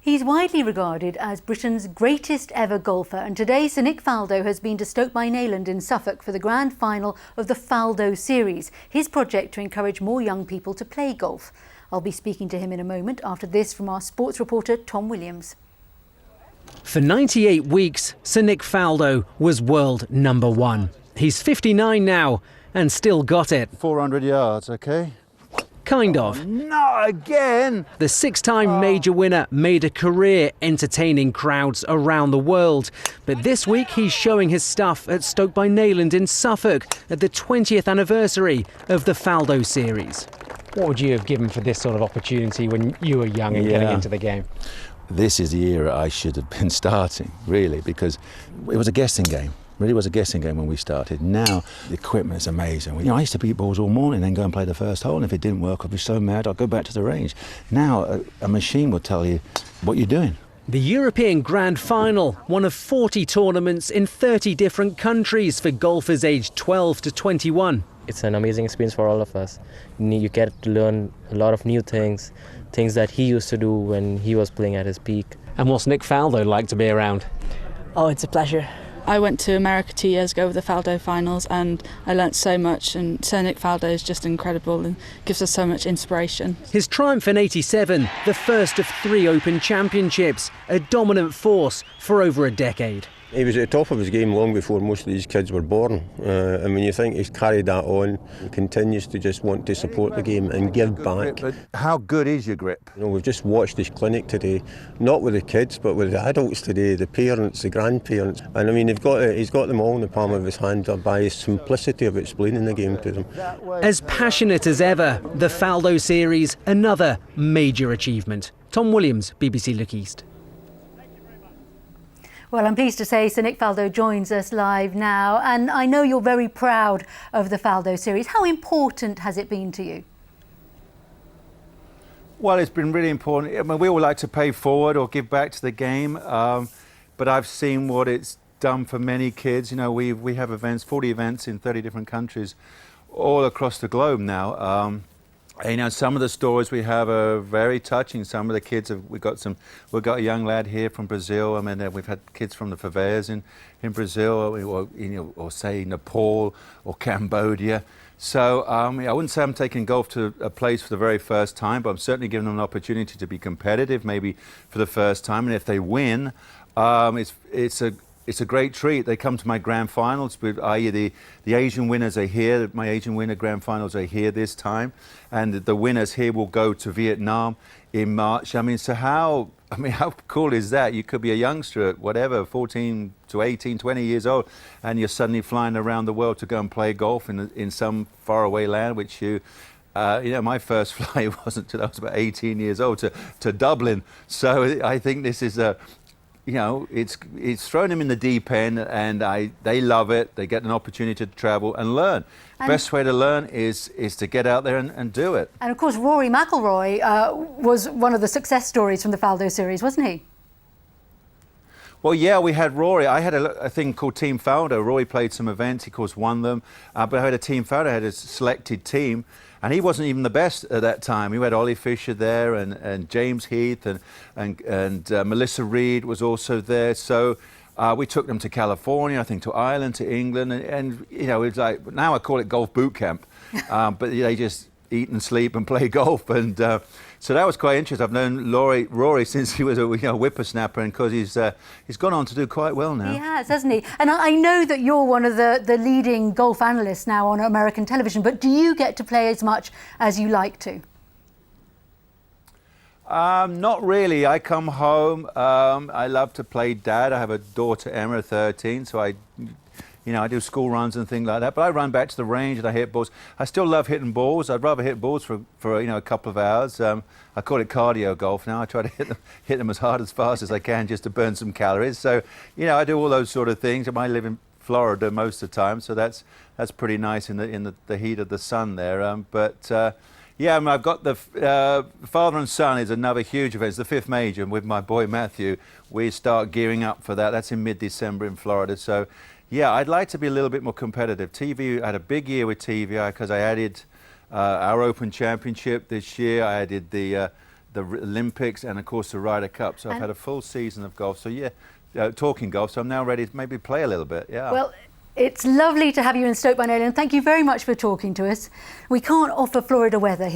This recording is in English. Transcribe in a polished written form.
He's widely regarded as Britain's greatest ever golfer, and today Sir Nick Faldo has been to Stoke by Nayland in Suffolk for the grand final of the Faldo Series, his project to encourage more young people to play golf. I'll be speaking to him in a moment after this from our sports reporter Tom Williams. For 98 weeks, Sir Nick Faldo was world number one. He's 59 now and still got it. 400 yards, okay? Kind of. Oh, not again! The six-time major winner made a career entertaining crowds around the world. But this week he's showing his stuff at Stoke by Nayland in Suffolk at the 20th anniversary of the Faldo Series. What would you have given for this sort of opportunity when you were young and getting into the game? This is the era I should have been starting, really, because it was a guessing game. Really was a guessing game when we started. Now the equipment is amazing. I used to beat balls all morning, then go and play the first hole, and if it didn't work, I'd be so mad I'd go back to the range. Now a machine will tell you what you're doing. The European Grand Final, one of 40 tournaments in 30 different countries for golfers aged 12 to 21. It's an amazing experience for all of us. You get to learn a lot of new things that he used to do when he was playing at his peak. And what's Nick Faldo like to be around? Oh, it's a pleasure. I went to America 2 years ago with the Faldo finals and I learnt so much, and Sir Nick Faldo is just incredible and gives us so much inspiration. His triumph in '87, the first of 3 Open Championships, a dominant force for over a decade. He was at the top of his game long before most of these kids were born. And when you think he's carried that on, he continues to just want to support the game and give back. But how good is your grip? We've just watched his clinic today, not with the kids, but with the adults today, the parents, the grandparents. And I mean, he's got them all in the palm of his hand by his simplicity of explaining the game to them. As passionate as ever, the Faldo Series, another major achievement. Tom Williams, BBC Look East. Well, I'm pleased to say Sir Nick Faldo joins us live now, and I know you're very proud of the Faldo Series. How important has it been to you? Well, it's been really important. I mean, we all like to pay forward or give back to the game, but I've seen what it's done for many kids. You know, we have events, 40 events in 30 different countries all across the globe now. You know, some of the stories we have are very touching. Some of the kids we've got a young lad here from Brazil. I mean, we've had kids from the favelas in Brazil, or say Nepal or Cambodia. So I wouldn't say I'm taking golf to a place for the very first time, but I'm certainly giving them an opportunity to be competitive, maybe for the first time. And if they win, it's a great treat. They come to my grand finals, i.e. the Asian winners are here. My Asian winner grand finals are here this time. And the winners here will go to Vietnam in March. I mean, so how cool is that? You could be a youngster at whatever, 14 to 18, 20 years old, and you're suddenly flying around the world to go and play golf in some faraway land, which you know, my first flight wasn't until I was about 18 years old to Dublin. So I think this is you know, it's thrown them in the deep end, and they love it. They get an opportunity to travel and learn. Best way to learn is to get out there and do it. And of course, Rory McIlroy was one of the success stories from the Faldo Series, wasn't he? Well, yeah, we had Rory. I had a thing called Team Faldo. Rory played some events, he of course won them, but I had a Team Faldo, I had a selected team, and he wasn't even the best at that time. We had Ollie Fisher there, and James Heath, and Melissa Reid was also there. So we took them to California, I think to Ireland, to England, and you know, it's like, now I call it golf boot camp, but they just eat and sleep and play golf, and so that was quite interesting. I've known Rory since he was a whippersnapper, and because he's gone on to do quite well now. He has, hasn't he? And I know that you're one of the leading golf analysts now on American television, but do you get to play as much as you like to? Not really. I come home. I love to play dad. I have a daughter, Emma, 13, so I do school runs and things like that. But I run back to the range and I hit balls. I still love hitting balls. I'd rather hit balls for a couple of hours. I call it cardio golf now. I try to hit them as hard, as fast as I can, just to burn some calories. So, you know, I do all those sort of things. I live in Florida most of the time, so that's pretty nice in the heat of the sun there. Yeah, I mean, I've got the Father and Son is another huge event. It's the 5th major, and with my boy Matthew, we start gearing up for that. That's in mid-December in Florida. So, yeah, I'd like to be a little bit more competitive. TV, I had a big year with TV because I added our Open Championship this year. I added the the Olympics, and of course the Ryder Cup. So I've had a full season of golf. So yeah, talking golf. So I'm now ready to maybe play a little bit. Yeah. Well, it's lovely to have you in Stoke by Nayland. Thank you very much for talking to us. We can't offer Florida weather here.